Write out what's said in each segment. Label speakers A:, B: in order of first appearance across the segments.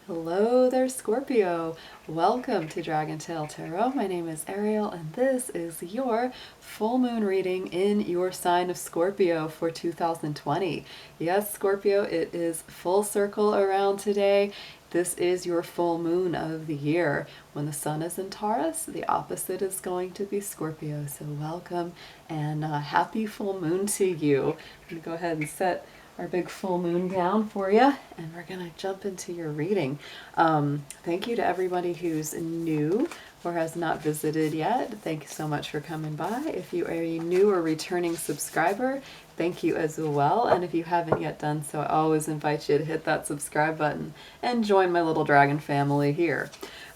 A: Hello there, Scorpio. Welcome to DragonTaleTarot. My name is Ariel, and this is your full moon reading in your sign of Scorpio for 2020. Yes, Scorpio, it is full circle around today. This is your full moon of the year. When the sun is in Taurus, the opposite is going to be Scorpio. So welcome and happy full moon to you. I'm going to go ahead and set our big full moon down for you, and we're gonna jump into your reading. Thank you to everybody who's new or has not visited yet. Thank you so much for coming by. If you are a new or returning subscriber, thank you as well. And if you haven't yet done so, I always invite you to hit that subscribe button and join my little dragon family here.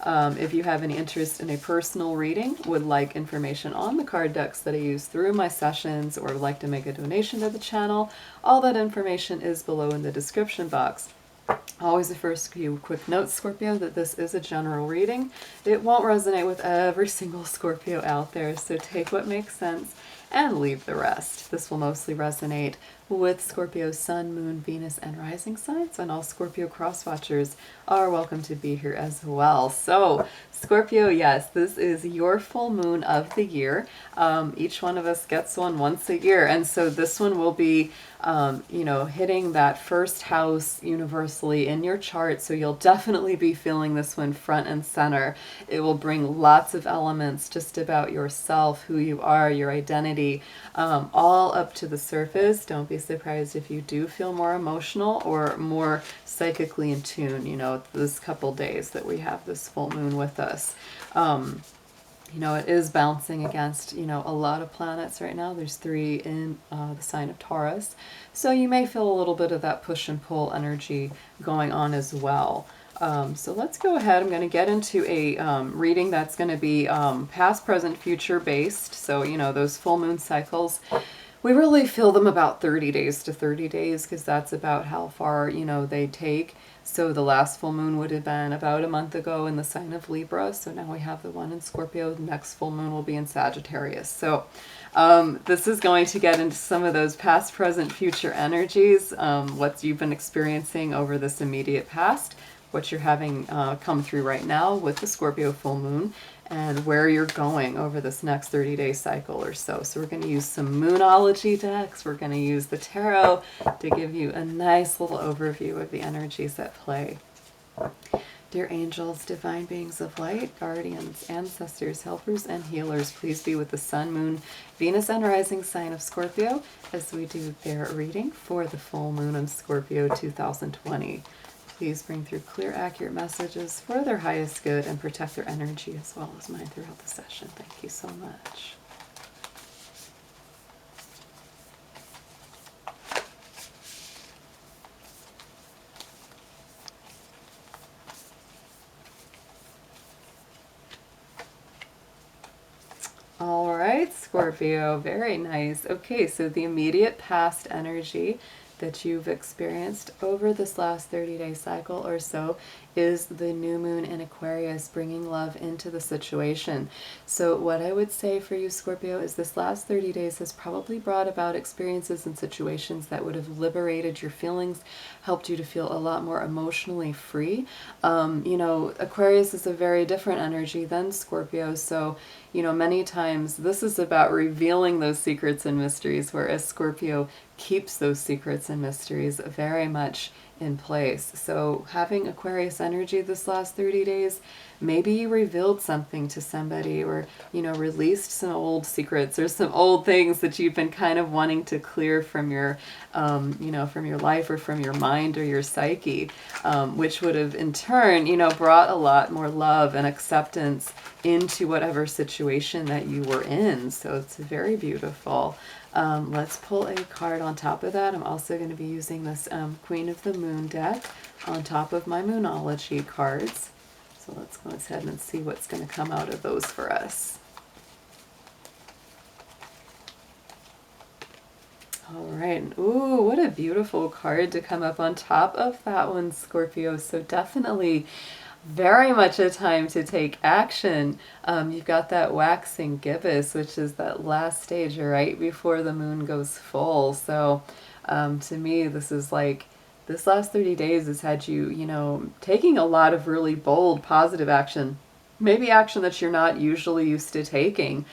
A: If you have any interest in a personal reading, would like information on the card decks that I use through my sessions, or would like to make a donation to the channel, all that information is below in the description box. Always the first few quick notes, Scorpio, that this is a general reading. It won't resonate with every single Scorpio out there, so take what makes sense and leave the rest. This will mostly resonate with Scorpio's Sun, Moon, Venus, and Rising signs, and all Scorpio cross-watchers are welcome to be here as well. So, Scorpio, yes, this is your full moon of the year. Each one of us gets one once a year, and so this one will be hitting that first house universally in your chart, so you'll definitely be feeling this one front and center. It will bring lots of elements just about yourself, who you are, your identity, all up to the surface. Don't be surprised if you do feel more emotional or more psychically in tune, this couple days that we have this full moon with us. It is bouncing against, a lot of planets right now. There's 3 in the sign of Taurus. So you may feel a little bit of that push and pull energy going on as well. So let's go ahead. I'm going to get into a reading that's going to be past, present, future based. So, those full moon cycles, we really feel them about 30 days to 30 days because that's about how far, they take. So the last full moon would have been about a month ago in the sign of Libra. So now we have the one in Scorpio. The next full moon will be in Sagittarius. So this is going to get into some of those past, present, future energies, what you've been experiencing over this immediate past, what you're having come through right now with the Scorpio full moon, and where you're going over this next 30-day cycle or so. So we're going to use some Moonology decks. We're going to use the tarot to give you a nice little overview of the energies at play. Dear angels, divine beings of light, guardians, ancestors, helpers, and healers, please be with the Sun, Moon, Venus, and Rising sign of Scorpio as we do their reading for the full moon of Scorpio 2020. Please bring through clear, accurate messages for their highest good and protect their energy as well as mine throughout the session. Thank you so much. All right, Scorpio, very nice. Okay, so the immediate past energy that you've experienced over this last 30-day cycle or so is the new moon in Aquarius, bringing love into the situation. So what I would say for you, Scorpio, is this last 30 days has probably brought about experiences and situations that would have liberated your feelings, helped you to feel a lot more emotionally free. Aquarius is a very different energy than Scorpio, so many times this is about revealing those secrets and mysteries, whereas Scorpio keeps those secrets and mysteries very much in place. So having Aquarius energy this last 30 days, maybe you revealed something to somebody, or released some old secrets or some old things that you've been kind of wanting to clear from your from your life or from your mind or your psyche, which would have in turn brought a lot more love and acceptance into whatever situation that you were in. So it's very beautiful. Let's pull a card on top of that. I'm also going to be using this Queen of the Moon deck on top of my Moonology cards. So let's go ahead and see what's going to come out of those for us. All right. Ooh, what a beautiful card to come up on top of that one, Scorpio. So definitely very much a time to take action. You've got that waxing gibbous, which is that last stage right before the moon goes full. So to me, this is like this last 30 days has had you, you know, taking a lot of really bold, positive action. Maybe action that you're not usually used to taking.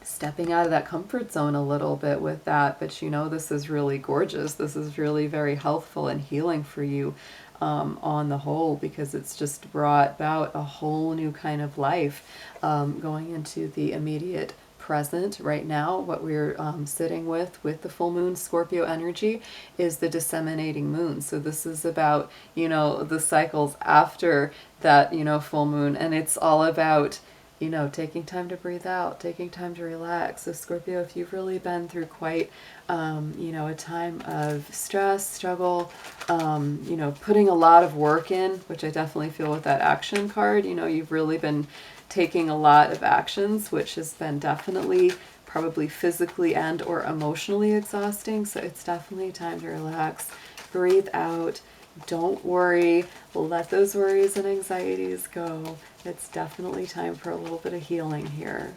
A: Stepping out of that comfort zone a little bit with that, but you know, this is really gorgeous. This is really very healthful and healing for you on the whole, because it's just brought about a whole new kind of life going into the immediate present right now. What we're sitting with the full moon Scorpio energy is the disseminating moon. So this is about, you know, the cycles after that, you know, full moon, and it's all about, you know, taking time to breathe out, taking time to relax. So Scorpio, if you've really been through quite, you know, a time of stress, struggle, you know, putting a lot of work in, which I definitely feel with that action card, you know, you've really been taking a lot of actions, which has been definitely probably physically and or emotionally exhausting. So it's definitely time to relax, breathe out. Don't worry, let those worries and anxieties go. It's definitely time for a little bit of healing here.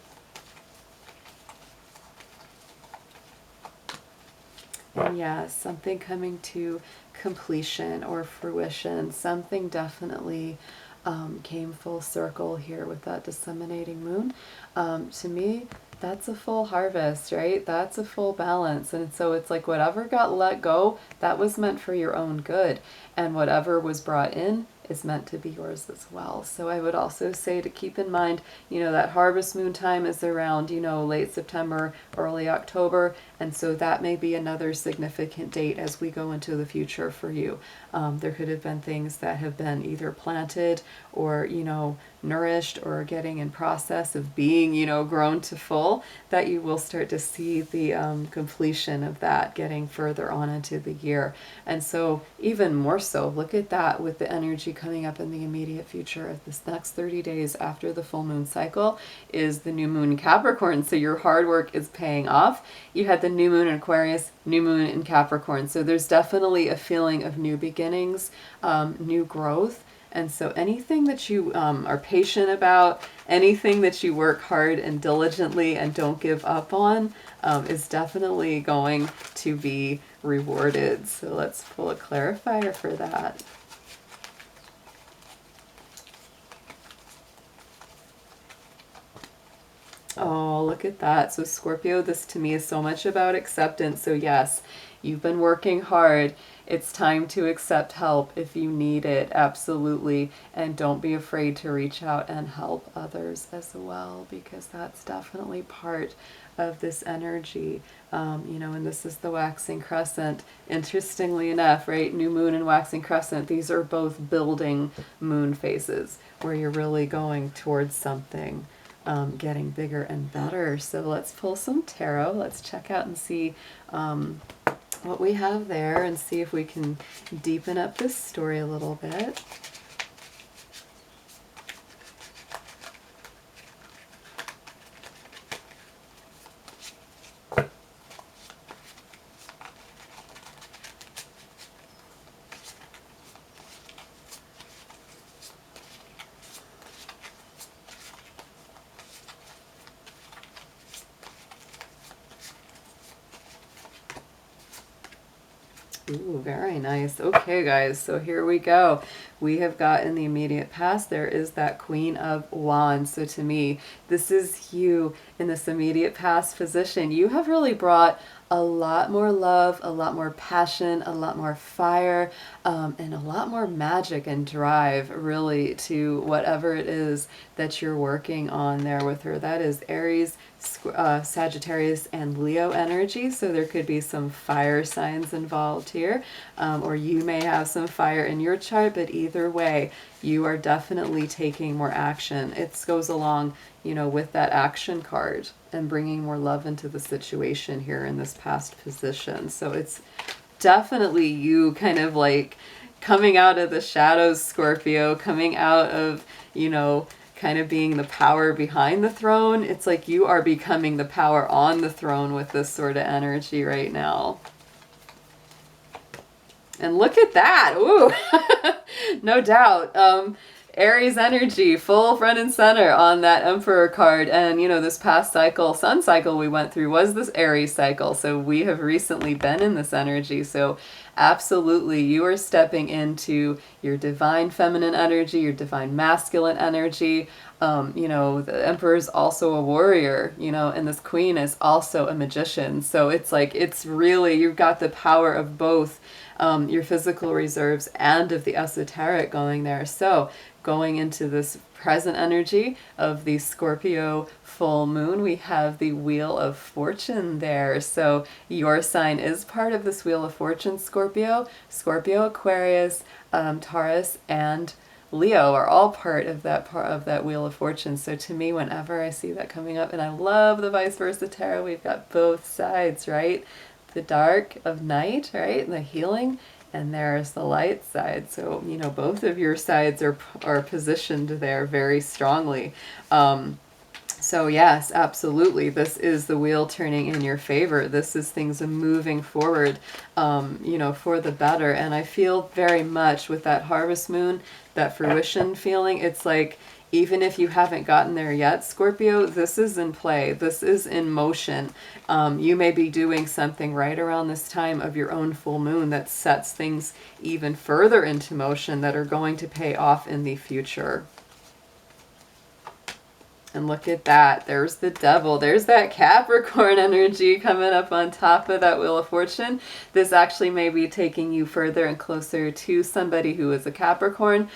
A: And yes, something coming to completion or fruition. Something definitely came full circle here with that disseminating moon. To me, that's a full harvest, right? That's a full balance. And so it's like whatever got let go, that was meant for your own good. And whatever was brought in is meant to be yours as well. So I would also say to keep in mind, you know, that harvest moon time is around, you know, late September, early October. And so that may be another significant date as we go into the future for you. There could have been things that have been either planted or, you know, nourished or getting in process of being, you know, grown to full, that you will start to see the completion of that getting further on into the year. And so even more so, look at that with the energy coming up in the immediate future of this next 30 days after the full moon cycle is the new moon in Capricorn. So your hard work is paying off. You had the new moon in Aquarius, new moon in Capricorn. So there's definitely a feeling of new beginnings, new growth. And so anything that you are patient about, anything that you work hard and diligently and don't give up on is definitely going to be rewarded. So let's pull a clarifier for that. Oh, look at that. So Scorpio, this to me is so much about acceptance. So yes, you've been working hard. It's time to accept help if you need it, absolutely. And don't be afraid to reach out and help others as well, because that's definitely part of this energy. You know, and this is the waxing crescent. Interestingly enough, right, new moon and waxing crescent, these are both building moon phases where you're really going towards something. Getting bigger and better. So let's pull some tarot. Let's check out and see what we have there and see if we can deepen up this story a little bit. Ooh, very nice. Okay, guys, so here we go. We have got in the immediate past, there is that Queen of Wands. So to me, this is you in this immediate past position. You have really brought a lot more love, a lot more passion, a lot more fire, and a lot more magic and drive, really, to whatever it is that you're working on there with her. That is Aries, Sagittarius, and Leo energy. So there could be some fire signs involved here, or you may have some fire in your chart, but either way, you are definitely taking more action. It goes along, you know, with that action card and bringing more love into the situation here in this past position. So it's definitely you kind of like coming out of the shadows, Scorpio, coming out of, you know, kind of being the power behind the throne. It's like you are becoming the power on the throne with this sort of energy right now. And look at that. Ooh, no doubt. Aries energy, full front and center on that Emperor card. And, you know, this past cycle, sun cycle we went through was this Aries cycle. So we have recently been in this energy. So Absolutely. You are stepping into your divine feminine energy, your divine masculine energy. The emperor is also a warrior, and this queen is also a magician. So it's like, it's really, you've got the power of both your physical reserves and of the esoteric going there. So going into this present energy of the Scorpio full moon, we have the Wheel of Fortune there. So your sign is part of this Wheel of Fortune, Scorpio. Scorpio, Aquarius, Taurus, and Leo are all part of that Wheel of Fortune. So to me, whenever I see that coming up, and I love the vice versa tarot, we've got both sides, right? The dark of night, right? And the healing, and there's the light side. So, both of your sides are positioned there very strongly. So yes, absolutely. This is the wheel turning in your favor. This is things moving forward, for the better. And I feel very much with that harvest moon, that fruition feeling, it's like, even if you haven't gotten there yet, Scorpio, this is in play. This is in motion. You may be doing something right around this time of your own full moon that sets things even further into motion that are going to pay off in the future. And look at that. There's the Devil. There's that Capricorn energy coming up on top of that Wheel of Fortune. This actually may be taking you further and closer to somebody who is a Capricorn.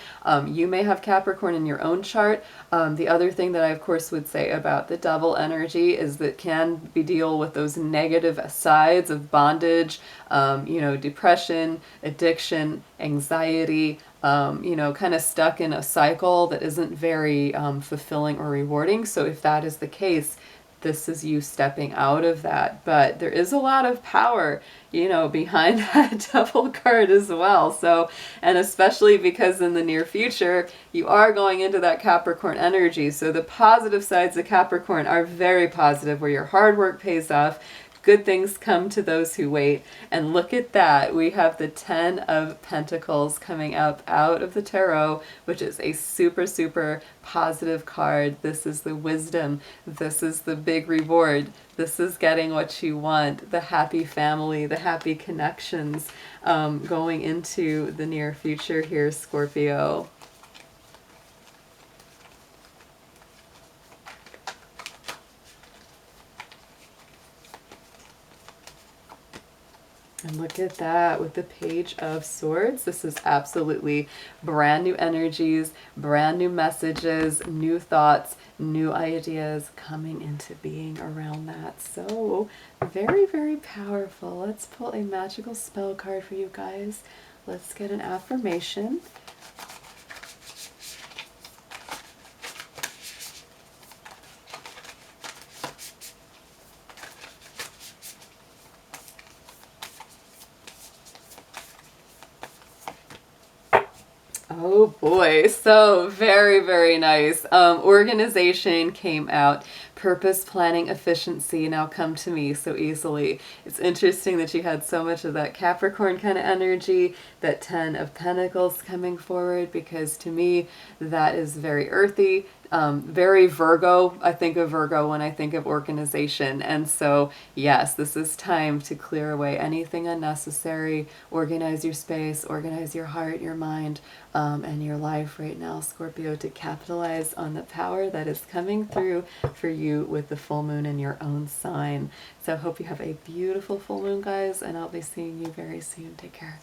A: You may have Capricorn in your own chart. The other thing that I, of course, would say about the Devil energy is that can be deal with those negative sides of bondage, depression, addiction, anxiety, kind of stuck in a cycle that isn't very fulfilling or rewarding. So if that is the case, this is you stepping out of that. But there is a lot of power, behind that Devil card as well. So, and especially because in the near future, you are going into that Capricorn energy. So the positive sides of Capricorn are very positive, where your hard work pays off. Good things come to those who wait. And look at that. We have the 10 of Pentacles coming up out of the tarot, which is a super, super positive card. This is the wisdom. This is the big reward. This is getting what you want, the happy family, the happy connections going into the near future here, Scorpio. And look at that with the Page of Swords. This is absolutely brand new energies, brand new messages, new thoughts, new ideas coming into being around that. So very, very powerful. Let's pull a magical spell card for you guys. Let's get an affirmation. Oh boy, so very, very nice. Organization came out. Purpose, planning, efficiency now come to me so easily. It's interesting that you had so much of that Capricorn kind of energy, that 10 of Pentacles coming forward, because to me that is very earthy, very Virgo. I think of Virgo when I think of organization. And so yes, this is time to clear away anything unnecessary, organize your space, organize your heart, your mind, and your life right now, Scorpio, to capitalize on the power that is coming through for you with the full moon in your own sign. So I hope you have a beautiful full moon, guys, and I'll be seeing you very soon. Take care.